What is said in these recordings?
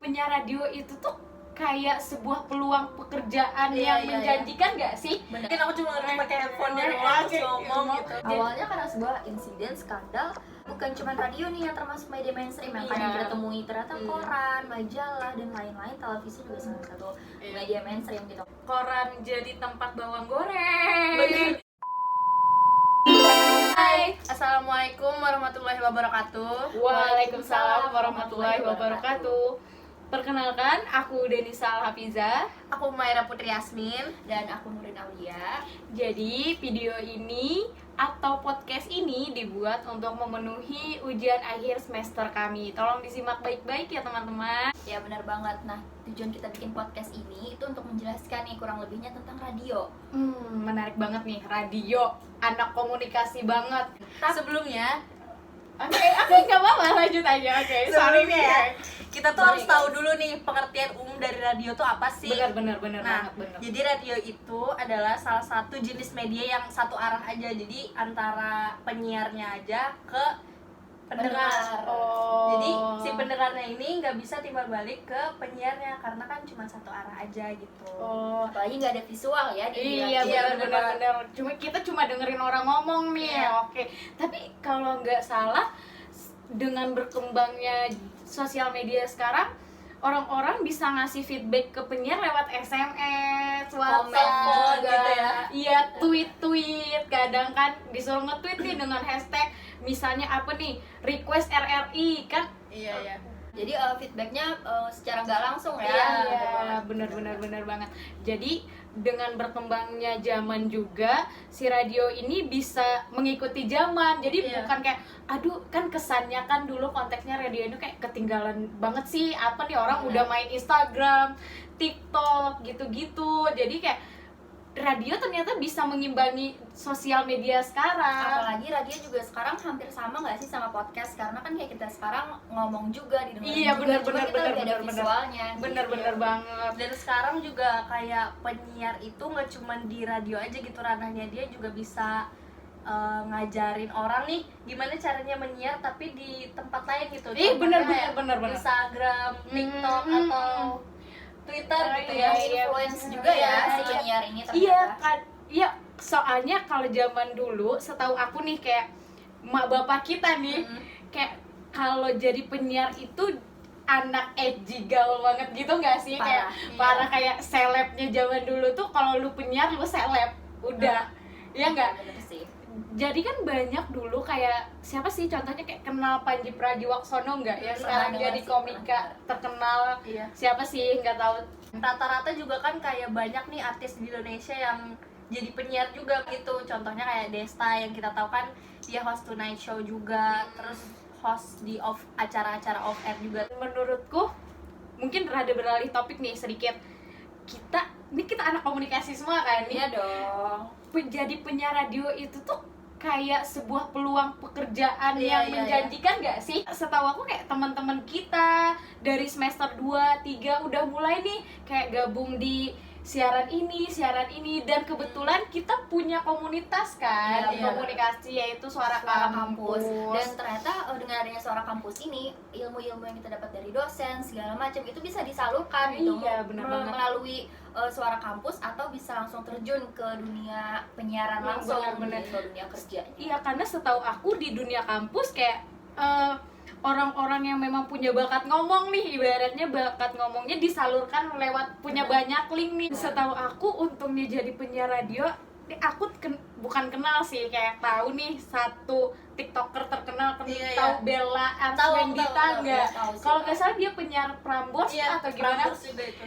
penyiar radio itu tuh kayak sebuah peluang pekerjaan yang menjanjikan nggak sih? Bener. Mungkin aku cuma ngerti pakai handphone doang terus ngomong gitu. Awalnya karena sebuah insiden skandal, bukan cuma radio nih yang termasuk media mainstream yang kadang kita temui, ternyata koran, majalah dan lain-lain, televisi juga salah satu media mainstream gitu. Koran jadi tempat bawang goreng. Bener. Hai, assalamualaikum warahmatullahi wabarakatuh. Waalaikumsalam warahmatullahi wabarakatuh. Perkenalkan, aku Denisa Alhafiza. Aku Maira Putri Yasmin. Dan aku Nurin Aulia. Jadi video ini atau podcast ini dibuat untuk memenuhi ujian akhir semester kami. Tolong disimak baik-baik ya teman-teman. Ya benar banget. Nah, tujuan kita bikin podcast ini itu untuk menjelaskan nih kurang lebihnya tentang radio. Menarik banget nih, radio, anak komunikasi banget. Sebelumnya, Oke, nggak apa-apa, lanjut aja. Oke, sorry nih ya. Kita tuh harus tahu dulu nih pengertian umum dari radio tuh apa sih? Benar Nah, banget, benar. jadi radio itu adalah salah satu jenis media yang satu arah aja. Jadi antara penyiarnya aja ke pendengar. Oh. Jadi si pendengarnya ini nggak bisa timbal balik ke penyiarnya karena kan cuma satu arah aja gitu. Oh. Apalagi nggak ada visual ya di Iya radio. benar. Kita cuma dengerin orang ngomong nih. Iya. Oke. Tapi kalau nggak salah, dengan berkembangnya sosial media sekarang, orang-orang bisa ngasih feedback ke penyiar lewat SMS, WhatsApp, Komen gitu ya. Iya, tweet. Kadang kan disuruh nge-tweet nih dengan hashtag misalnya apa nih, request RRI kan. Iya. Jadi feedbacknya secara nggak langsung ya. Iya, benar banget. Jadi dengan berkembangnya zaman juga, si radio ini bisa mengikuti zaman. Jadi bukan kayak, aduh kan kesannya kan dulu konteksnya radio ini kayak ketinggalan banget sih. Apa nih orang udah main Instagram, TikTok gitu-gitu. Jadi kayak radio ternyata bisa mengimbangi sosial media sekarang. Apalagi radio juga sekarang hampir sama nggak sih sama podcast, karena kan kayak kita sekarang ngomong juga di Iya, benar. ada visualnya. Bener banget. Dan sekarang juga kayak penyiar itu nggak cuma di radio aja gitu ranahnya, dia juga bisa ngajarin orang nih gimana caranya menyiar tapi di tempat lain gitu. Bener. Instagram, TikTok atau Twitter gitu ya. Influence juga ya si penyiar ini ternyata. Iya kan, iya soalnya kalau zaman dulu, setahu aku nih kayak mak bapak kita nih, kayak kalau jadi penyiar itu anak edgy gaul banget gitu nggak sih? Parah, Parah kayak selebnya zaman dulu tuh, kalau lu penyiar lu seleb, udah, ya nggak? Bener sih. Jadi kan banyak dulu kayak siapa sih contohnya, kayak kenal Panji Pragiwaksono nggak ya, sekarang jadi komika terkenal. Iya. Siapa sih, nggak tahu. Rata-rata juga kan kayak banyak nih artis di Indonesia yang jadi penyiar juga gitu. Contohnya kayak Desta yang kita tahu kan dia host Tonight Show juga, terus host di acara-acara off air juga. Menurutku mungkin rada beralih topik nih sedikit. Kita anak komunikasi semua kan nih. Iya dong. Jadi penyiar radio itu tuh kayak sebuah peluang pekerjaan Iya, yang menjanjikan nggak sih? Setahu aku kayak teman-teman kita dari semester 2, 3 udah mulai nih kayak gabung di siaran ini, dan kebetulan kita punya komunitas kan, Iya. komunikasi yaitu Suara Kampus. Dan ternyata dengan adanya Suara Kampus ini, ilmu-ilmu yang kita dapat dari dosen segala macam itu bisa disalurkan gitu. Iya, benar banget. Melalui Suara Kampus, atau bisa langsung terjun ke dunia penyiaran langsung, Benar. ke dunia kerja. Iya, karena setahu aku di dunia kampus kayak orang-orang yang memang punya bakat ngomong nih, ibaratnya bakat ngomongnya disalurkan lewat punya banyak link nih. Setahu aku untungnya jadi penyiar radio, aku bukan kenal sih, kayak tahu nih satu TikToker terkenal, tahu Bella Arswendita nggak? Kalau nggak salah dia penyiar Prambors atau gimana? Prambors juga itu.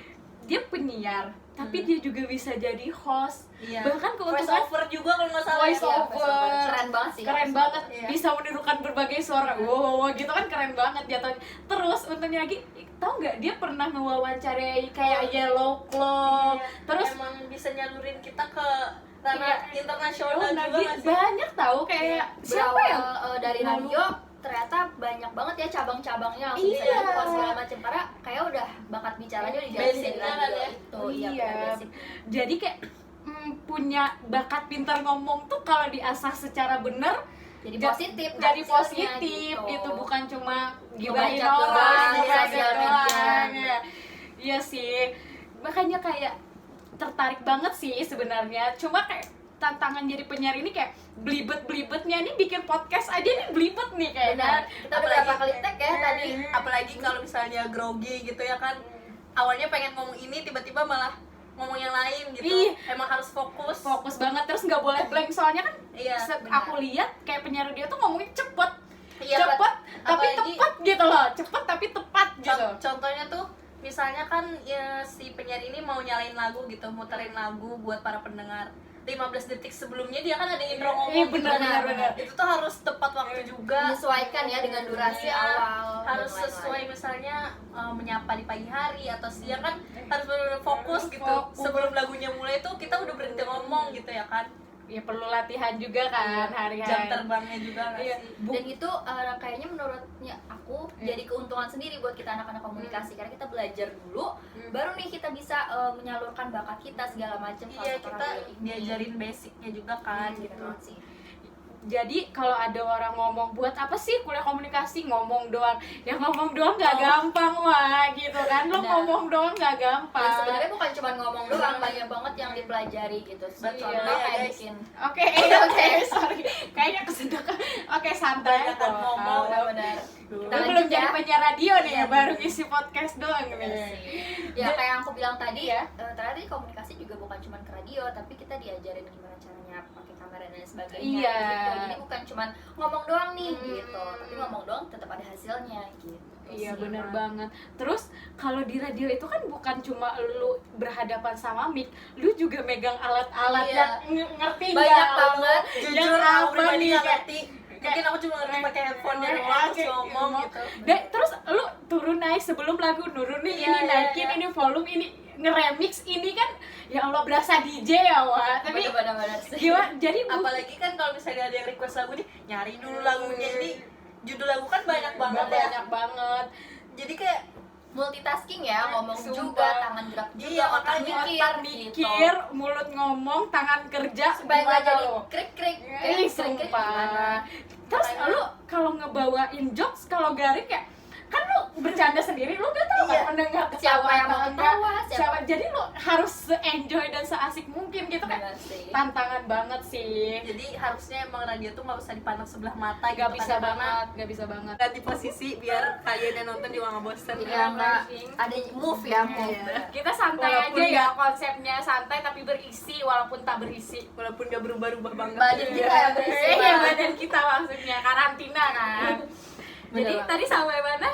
Dia penyiar, tapi dia juga bisa jadi host. Iya. Bahkan voice keuntungan over juga kalau nggak salah. voice over. Keren banget sih. Keren banget, Iya. bisa menirukan berbagai suara. Wow, gitu kan keren banget jatuhnya. Terus untungnya lagi, tau nggak dia pernah ngewawancarai kayak Yellow Claw. Terus emang bisa nyalurin kita ke ranah internasional juga nggak sih? banyak tahu kayak siapa yang dari radio ternyata banyak banget ya cabang-cabangnya, langsung bisa jadi host segala macam, karena kayak udah bakat bicaranya udah jadi Basicnya radio kan ya. itu. Iya, basic. Jadi kayak punya bakat pintar ngomong tuh kalau diasah secara benar jadi positif jadi hasilnya positif gitu, bukan cuma gibahin Ngebacot doang orang di sosial media. ya. Iya sih, makanya kayak tertarik banget sih sebenarnya, cuma kayak tantangan jadi penyiar ini kayak belibet-belibetnya nih, bikin podcast aja nih belibet nih kayaknya. benar. Kita udah berapa kali tag ya tadi. apalagi kalau misalnya grogi gitu ya kan, awalnya pengen ngomong ini tiba-tiba malah ngomong yang lain gitu. Ih. Emang harus fokus Banget, terus nggak boleh blank, soalnya kan Iya, aku lihat kayak penyiar radio tuh ngomongnya cepet Iya, cepet tapi apalagi- tepat gitu loh, cepet tapi tepat gitu. Contohnya tuh misalnya kan ya, si penyiar ini mau nyalain lagu gitu, muterin lagu buat para pendengar, 15 detik sebelumnya dia kan ada intro ngomong Iya, gitu. benar. Itu tuh harus tepat waktu juga, menyesuaikan ya dengan durasi Iya, awal harus dan lain-lain. sesuai misalnya menyapa di pagi hari atau siang kan, harus benar-benar fokus gitu. Fokus. Sebelum lagunya mulai tuh kita udah berhenti ngomong gitu ya kan, Ya perlu latihan juga kan hari-hari. jam terbangnya juga nggak Iya. sih? Dan itu kayaknya menurutnya aku jadi keuntungan sendiri buat kita anak-anak komunikasi, karena kita belajar dulu baru nih kita bisa menyalurkan bakat kita segala macam. Iya, kita diajarin basicnya juga kan gitu. sih. Jadi kalau ada orang ngomong, buat apa sih kuliah komunikasi, ngomong doang. Ya ngomong doang nggak gampang wah gitu kan. Lo Benar. ngomong doang nggak Dan gampang. sebenarnya bukan cuma ngomong doang, banyak banget yang dipelajari gitu. Betul. Contoh Iya, kayak guys. bikin Oke, sorry. Kayaknya kesedek. Oke, santai Banyak kok. ngomong, benar-benar. Lu Kita belum lanjut jadi ya. penyiar radio nih ya, Iya, baru bener. ngisi podcast doang nih. Ya kayak yang aku bilang tadi Iya. ternyata di komunikasi juga bukan cuma ke radio, tapi kita diajarin gimana caranya pakai kamera dan sebagainya Iya. gitu. Jadi bukan cuma ngomong doang nih Hmm. gitu, tapi ngomong doang tetap ada hasilnya gitu. Iya sih, bener Mak. banget. Terus kalau di radio itu kan bukan cuma lu berhadapan sama mic, lu juga megang alat-alat Iya. yang ngerti Banyak nggak lu? banget. Yang Jujur aku apa pribadi nih nggak kayak- ngerti. Mungkin aku cuma ngerti pakai headphone dan Oke, terus ngomong gitu. Terus lu turun naik sebelum lagu, nurunin Iya, ini, iya, naikin iya. ini volume ini, ngeremix ini kan, ya Allah berasa DJ ya wah. Tapi Bener-bener sih. gimana? Jadi Apalagi kan kalau misalnya ada yang request lagu nih, nyari dulu lagunya. Ini judul lagu kan banyak banget ya. banyak banget. Jadi kayak multitasking ya, ngomong Sumpah. juga, tangan gerak juga, Iya, otak makanya mikir, Otak gitu. mikir, mulut ngomong, tangan kerja, Supaya nggak gimana jadi lo? krik-krik, Ih, sumpah. Terus lu kalau ngebawain jokes, kalau garing kayak kan lu bercanda sendiri, lu gak tahu Iya. kan pendengar Siapa ketawa yang mau atau enggak. ketawa, Siapa, jadi lu harus se-enjoy dan se-asik mungkin gitu kan. Bener sih. Tantangan banget sih. jadi harusnya emang radio tuh nggak usah dipandang sebelah mata Gak gitu bisa kan, karena banget, gak bisa banget. ganti posisi biar kalian yang nonton juga nggak bosen. Iya, nggak ada move ya, move. Iya. Kita santai Walaupun aja ya, konsepnya santai tapi berisi walaupun tak berisi. Walaupun nggak berubah-ubah banget. Badan kita yang berisi Iya, banget. badan kita maksudnya karantina kan. Jadi Bener tadi sampai mana?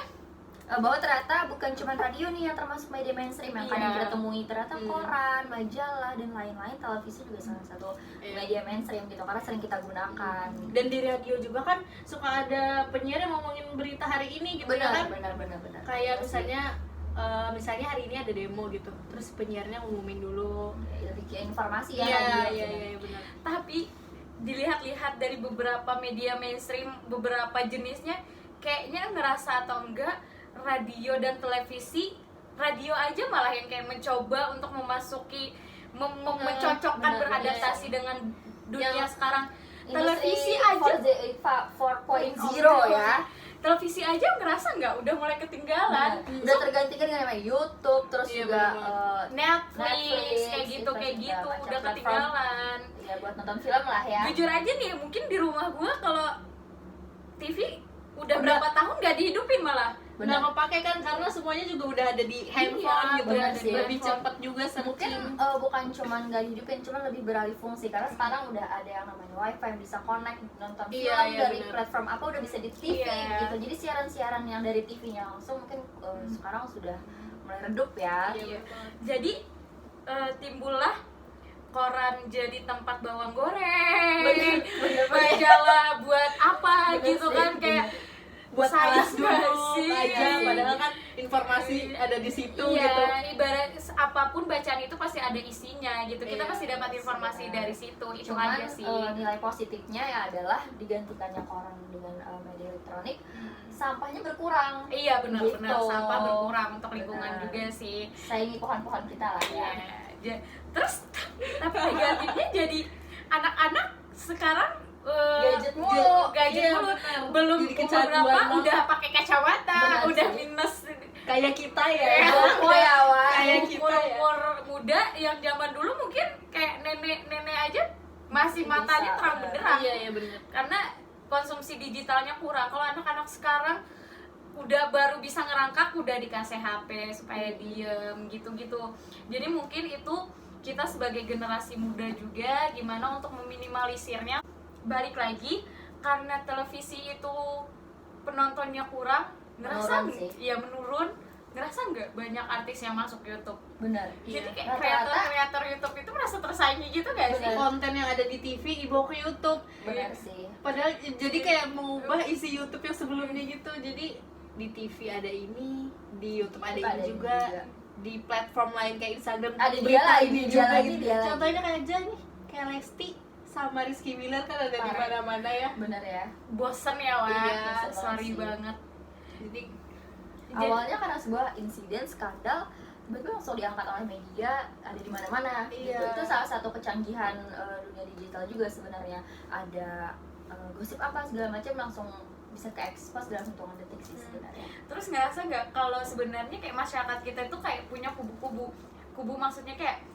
Bahwa ternyata bukan cuma radio nih yang termasuk media mainstream yang kadang Iya. kita temui, ternyata koran, majalah dan lain-lain, televisi juga salah satu media mainstream gitu karena sering kita gunakan. Dan di radio juga kan suka ada penyiar yang ngomongin berita hari ini gitu ya kan. Benar. Kayak misalnya hari ini ada demo gitu, terus penyiarnya ngumumin dulu. lebih ke informasi ya. Iya radio. iya benar. Tapi dilihat-lihat dari beberapa media mainstream, beberapa jenisnya, kayaknya ngerasa atau enggak, radio dan televisi, radio aja malah yang kayak mencoba untuk memasuki, mencocokkan, benar, beradaptasi dengan dunia Yang sekarang. Industri Televisi aja, 4.0 ya. televisi aja ngerasa nggak udah mulai ketinggalan. Udah tergantikan dengan namanya YouTube, terus Iya, juga Netflix, kayak gitu itu juga udah macam platform. ketinggalan. ya buat nonton film lah ya. Jujur aja nih, mungkin di rumah gua kalau TV udah berapa tahun nggak dihidupin malah. Benar kepake kan karena semuanya juga udah ada di handphone Iya, gitu, benar dan sih. lebih cepat juga Mungkin searching. bukan cuman nggak dihidupin, cuman lebih beralih fungsi karena sekarang udah ada yang namanya wifi yang bisa connect nonton film Iya, iya, dari benar. platform apa udah bisa di TV Iya. gitu. Jadi siaran-siaran yang dari TV-nya langsung mungkin sekarang sudah mulai redup ya. Iya. Jadi timbullah koran jadi tempat bawang goreng, Bener. majalah buat apa Bener gitu sih, kan, kayak Buat sayang alas dulu nggak sih? aja, padahal kan informasi ada di situ Iya, gitu. ibarat apapun bacaan itu pasti ada isinya gitu. Kita Iya, pasti dapat informasi benar. dari situ. Itu Cuman aja sih. nilai positifnya ya adalah digantikannya koran dengan media elektronik, sampahnya berkurang. Iya benar-benar, Gitu. sampah berkurang untuk lingkungan Benar. juga sih. Saingi pohon-pohon kita lah ya. Terus tapi negatifnya jadi anak-anak sekarang Gadget mulu. gadget Iya, mulu. benar. Belum Jadi umur kecanduan berapa banget. udah pakai kacamata, Benar udah sih. minus Kayak kita ya. Boko ya, Wak. Kayak kita ya. umur muda yang zaman dulu mungkin kayak nenek aja masih Bisa, matanya terang benar. benderang. Iya benar. Karena konsumsi digitalnya kurang. Kalau anak-anak sekarang udah baru bisa ngerangkak udah dikasih HP supaya diem gitu-gitu. Jadi mungkin itu kita sebagai generasi muda juga gimana untuk meminimalisirnya. Balik lagi karena televisi itu penontonnya kurang, ngerasa Menurun sih. ya menurun. Ngerasa nggak banyak artis yang masuk YouTube? Benar. Jadi kayak Rata-rata- kreator YouTube itu merasa tersaingi gitu gak sih? Benar. Konten yang ada di TV dibawa ke YouTube. Benar sih. Padahal jadi kayak mengubah isi YouTube yang sebelumnya gitu. Jadi di TV ada ini, di YouTube ada Ada ini ini juga, juga. di platform lain kayak Instagram Ada dia berita lagi, ini dia juga lagi, gitu. dia lagi. Contohnya kayak aja nih, kayak Lesti sama Rizky Bilar kan ada di Parah. mana-mana ya. Benar ya. Bosen ya lah, Iya, bosen banget sorry sih. banget. Jadi Awalnya karena sebuah insiden skandal tiba-tiba langsung diangkat oleh media, ada di mana-mana. Iya. Gitu. Itu salah satu kecanggihan dunia digital juga sebenarnya. Ada gosip apa segala macam langsung bisa ke expose dalam hitungan detik sih sebenarnya. Terus ngerasa nggak kalau sebenarnya kayak masyarakat kita itu kayak punya kubu-kubu, maksudnya kayak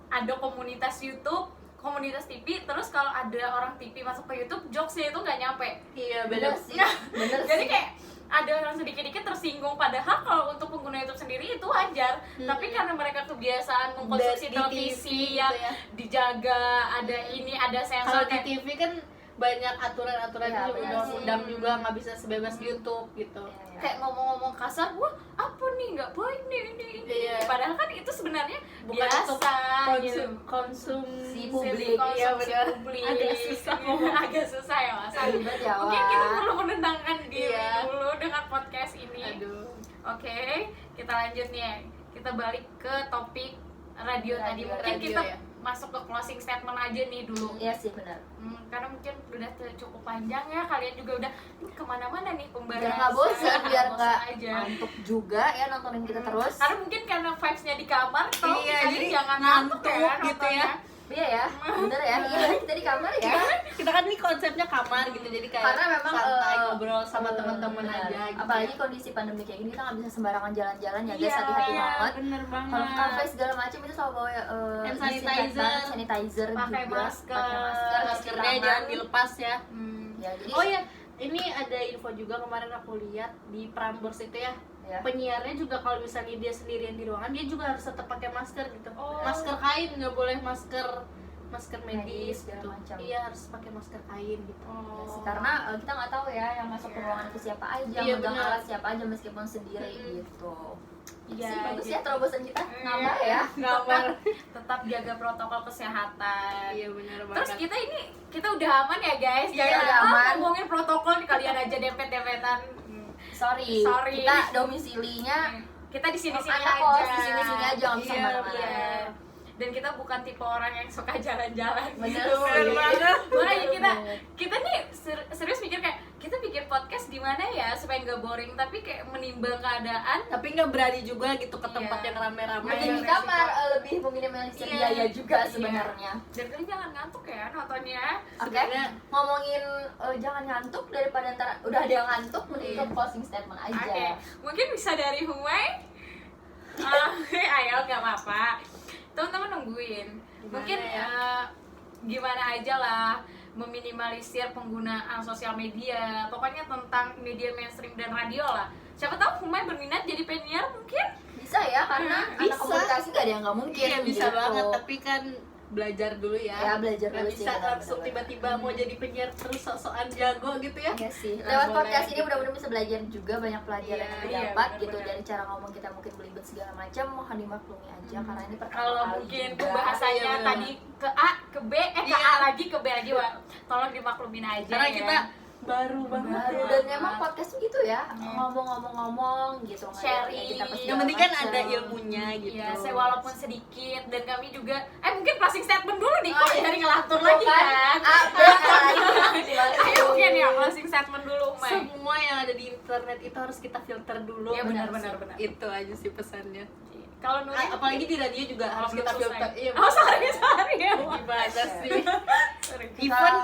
ada komunitas YouTube, komunitas TV, terus kalau ada orang TV masuk ke YouTube, jokesnya itu nggak nyampe. iya Bener beda. sih, bener Jadi sih. kayak ada orang sedikit-dikit tersinggung, padahal kalau untuk pengguna YouTube sendiri itu wajar. Tapi karena mereka kebiasaan mengkonsumsi Di televisi TV yang gitu ya. dijaga, ada ini, ada Kalau sensor di kayak TV kan banyak aturan-aturan Iya, juga, benar undang-undang sih. juga nggak bisa sebebas di YouTube gitu. Iya. kayak ngomong-ngomong kasar, wah apa nih nggak boleh ini. Iya. Padahal kan itu sebenarnya Bukan untuk biasa gitu. konsumsi publik. Konsumsi Iya benar. publik. Agak susah Agak susah ya mas. Ribet ya, Mungkin Wak. kita perlu menenangkan diri Iya. dulu dengan podcast ini. Aduh. Oke, kita lanjut nih ya. Kita balik ke topik radio tadi. Radio, Mungkin radio kita ya. masuk ke closing statement aja nih dulu. Iya sih benar. Karena mungkin udah cukup panjang ya, kalian juga udah ini kemana-mana nih pembahasan. Biar nggak bosan, biar bosan nggak aja. ngantuk juga ya nontonin kita terus. Karena mungkin karena vibes-nya di kamar, tolong Iya, kalian jadi jangan ngantuk ya ngantuk gitu nontonnya. ya. Iya ya, bener ya. Iya kita di kamar ya. Kita kan ini konsepnya kamar gitu, jadi kayak Karena memang santai ngobrol sama eh, teman-teman benar. aja gitu. Apalagi kondisi pandemi kayak gini kita nggak bisa sembarangan jalan-jalan ya guys, Iya, hati-hati banget. bener banget. Kalau ke kafe segala macam itu selalu bawa Hand disinfektan, sanitizer. sanitizer Pakai juga, masker. pakai masker, cuci Maskernya tangan. jangan dilepas ya. Ya, jadi Oh ya, ini ada info juga kemarin aku lihat di Prambors itu ya. ya. Penyiarnya juga kalau misalnya dia sendirian di ruangan, dia juga harus tetap pakai masker gitu. Oh. Masker kain, nggak boleh masker medis Medis, gitu. segala macam. Iya, harus pakai masker kain gitu. Ya sih, karena kita nggak tahu ya yang masuk ke ruangan itu siapa aja, Iya, megang benar. alat siapa aja meskipun sendiri gitu. Iya, Sih, bagus jadi- ya terobosan kita Iya. nambah ya. tetap jaga protokol kesehatan. Iya benar banget. Terus kita udah aman ya guys. Iya, Jangan udah aman. ngomongin protokol nih, kalian aja dempet-dempetan. Sorry, Sorry. kita domisilinya Kita di sini-sini ada aja. kos di sini-sini aja nggak bisa Iya, kemana-mana. Iya. Dan kita bukan tipe orang yang suka jalan-jalan. Bener gitu. sih. Bener banget. Makanya Bener. kita nih serius mikir kayak kita bikin podcast di mana ya supaya nggak boring, tapi kayak menimbang keadaan. Tapi nggak berani juga gitu ke tempat Iya. yang rame-rame. Makin di Iya, kamar lebih meminimalisir Iya. biaya juga Iya. sebenarnya. Dan kalian jangan ngantuk ya nontonnya. Oke, Sebenarnya- ngomongin jangan ngantuk daripada ntar udah ada yang ngantuk, mending Iya. ke closing statement aja. Oke, mungkin bisa dari Humay. Ayo nggak apa-apa. Teman-teman nungguin. Mungkin ya? gimana aja lah meminimalisir penggunaan sosial media. Pokoknya tentang media mainstream dan radio lah. Siapa tahu Humay berminat jadi penyiar mungkin. Bisa ya, karena anak Bisa. komunikasi gak ada yang nggak mungkin. Iya bisa gitu. banget, tapi kan belajar dulu ya. Ya, belajar Nggak dulu sih, bisa benar, langsung benar, tiba-tiba mau jadi penyiar terus sok-sokan jago gitu ya. Iya sih. Nggak Lewat boleh podcast ini gitu. mudah-mudahan bisa belajar juga banyak pelajaran Iya, yang iya, didapat gitu benar-benar. dari cara ngomong kita mungkin belibet segala macam, mohon dimaklumi aja karena ini pertama Kalau kali mungkin juga. pembahasannya Iya, benar. tadi ke A, ke B, ke Iya. A lagi, ke B lagi, Wak. Tolong dimaklumin aja Karena ya. kita baru banget baru ya. dan memang podcast tuh gitu ya, ngomong-ngomong gitu nggak ada Sharing. kayak kita pas Yang penting kan segala ada macam. ilmunya gitu. Iya, saya walaupun sedikit dan kami juga mungkin closing statement dulu nih Oh, kalau iya. dari ngelantur lagi kan. Ayo mungkin ya closing statement dulu, Mai. Semua yang ada di internet itu harus kita filter dulu. Iya benar benar, benar. Itu aja sih pesannya. Kalau Nuri Apalagi di radio juga harus belum kita selesai. filter. Iya. Oh, sorry ya. Gimana sih?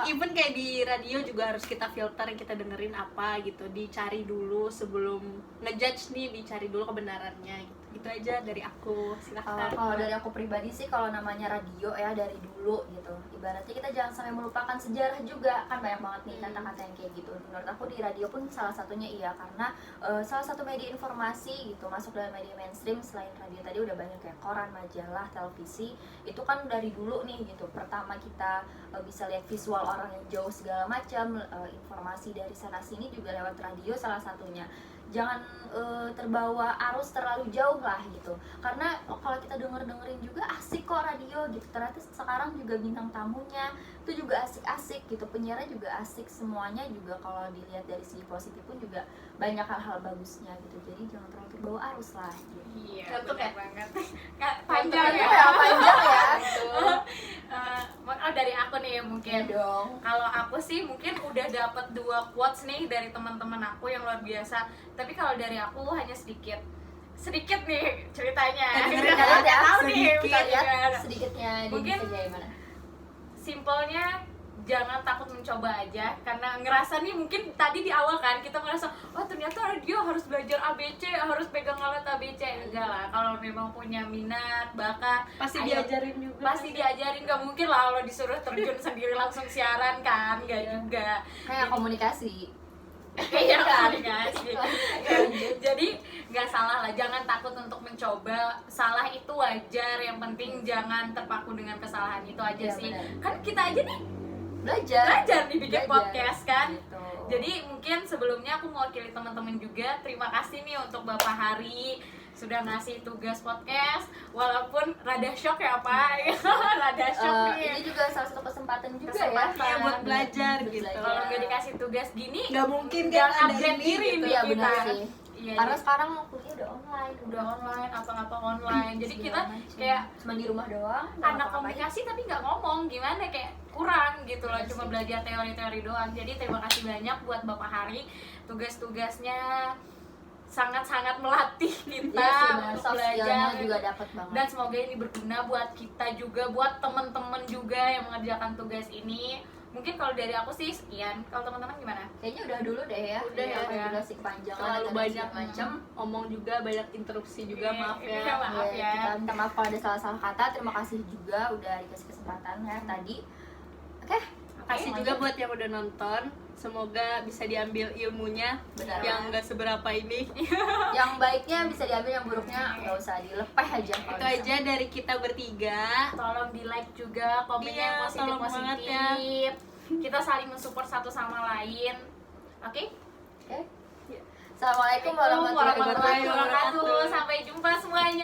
even kayak di radio juga harus kita filter yang kita dengerin apa gitu, dicari dulu sebelum ngejudge nih, dicari dulu kebenarannya gitu. Itu aja dari aku, silahkan. Kalau dari aku pribadi sih, kalau namanya radio ya dari dulu gitu, ibaratnya kita jangan sampai melupakan sejarah juga, kan banyak banget nih kata-kata yang kayak gitu. Menurut aku di radio pun salah satunya iya, karena salah satu media informasi gitu masuk dalam media mainstream. Selain radio tadi udah banyak kayak koran, majalah, televisi, itu kan dari dulu nih gitu. Pertama kita bisa lihat visual orang yang jauh segala macam, informasi dari sana sini juga lewat radio salah satunya. Jangan terbawa arus terlalu jauh lah gitu, karena kalau kita dengerin juga asik kok radio gitu. Ternyata sekarang juga bintang tamunya itu juga asik-asik gitu, penyiarnya juga asik, semuanya juga kalau dilihat dari segi positif pun juga banyak hal-hal bagusnya gitu. Jadi jangan terlalu terbawa arus lah gitu. Iya, Ngantuk bener ya? banget. Panjang ya. Panjang ya gitu. Dari aku nih mungkin. Ya dong. Kalau aku sih mungkin udah dapat 2 quotes nih dari teman-teman aku yang luar biasa. Tapi kalau dari aku hanya sedikit nih ceritanya. Dengerin Kita aja nggak tahu nih, sedikit bukan ya, juga. sedikitnya Mungkin di gimana? Simpelnya jangan takut mencoba aja, karena ngerasa nih mungkin tadi di awal kan kita ngerasa oh ternyata radio harus belajar ABC, harus pegang alat ABC. Enggak lah, kalau memang punya minat, bakat, Pasti ayo, diajarin juga. pasti diajarin. Nggak mungkin lah kalau disuruh terjun sendiri langsung siaran kan, nggak juga. Kayak komunikasi. Iya kan guys. Jadi nggak salah lah, jangan takut untuk mencoba. Salah itu wajar, yang penting jangan terpaku dengan kesalahan itu aja Iya, sih. benar. Kan kita aja nih Belajar nih bikin Belajar. podcast kan. Gitu. Jadi mungkin sebelumnya aku mewakili teman-teman juga, terima kasih nih untuk Bapak Hari sudah ngasih tugas podcast, walaupun rada shock ya Pak. Rada shock nih. Ini juga salah satu kesempatan juga Kesempatan. ya Iya, buat belajar Buat gitu. belajar. Kalau nggak dikasih tugas gini, Nggak mungkin kan nggak ada upgrade ini diri gitu. nih Iya kita. benar sih. Iya, Karena jadi sekarang kuliah udah online, udah online, apa-apa online. Jadi segala kita macam. kayak cuma di rumah doang. nggak anak ngapa-ngapain. komunikasi tapi nggak ngomong, gimana kayak kurang gitu loh, Iya cuma sih. belajar teori-teori doang. Jadi terima kasih banyak buat Bapak Hari, tugas-tugasnya sangat-sangat melatih kita Iya sih, benar. untuk Soft belajar. skill-nya juga dapat banget. Dan semoga ini berguna buat kita juga, buat teman-teman juga yang mengerjakan tugas ini. Mungkin kalau dari aku sih sekian. Kalau teman-teman gimana? Kayaknya udah dulu deh ya. Udah ya, udah. durasi kepanjangan Terlalu atau banyak segala macam. omong juga, banyak interupsi juga, maaf Iya, ya. maaf ya. Kita minta maaf kalau ada salah-salah kata. Terima kasih juga udah dikasih kesempatan ya tadi. Oke. Kasih juga buat yang udah nonton. Semoga bisa diambil ilmunya Benar. yang enggak seberapa ini. Yang baiknya bisa diambil, yang buruknya nggak usah dilepeh aja. kalau Itu bisa. aja dari kita bertiga. Tolong di like juga, komennya Iya, tolong banget positif-positif. Kita saling mensupport satu sama lain. Oke? Oke. Assalamualaikum warahmatullahi warahmatullahi wabarakatuh. wabarakatuh. Sampai jumpa semuanya.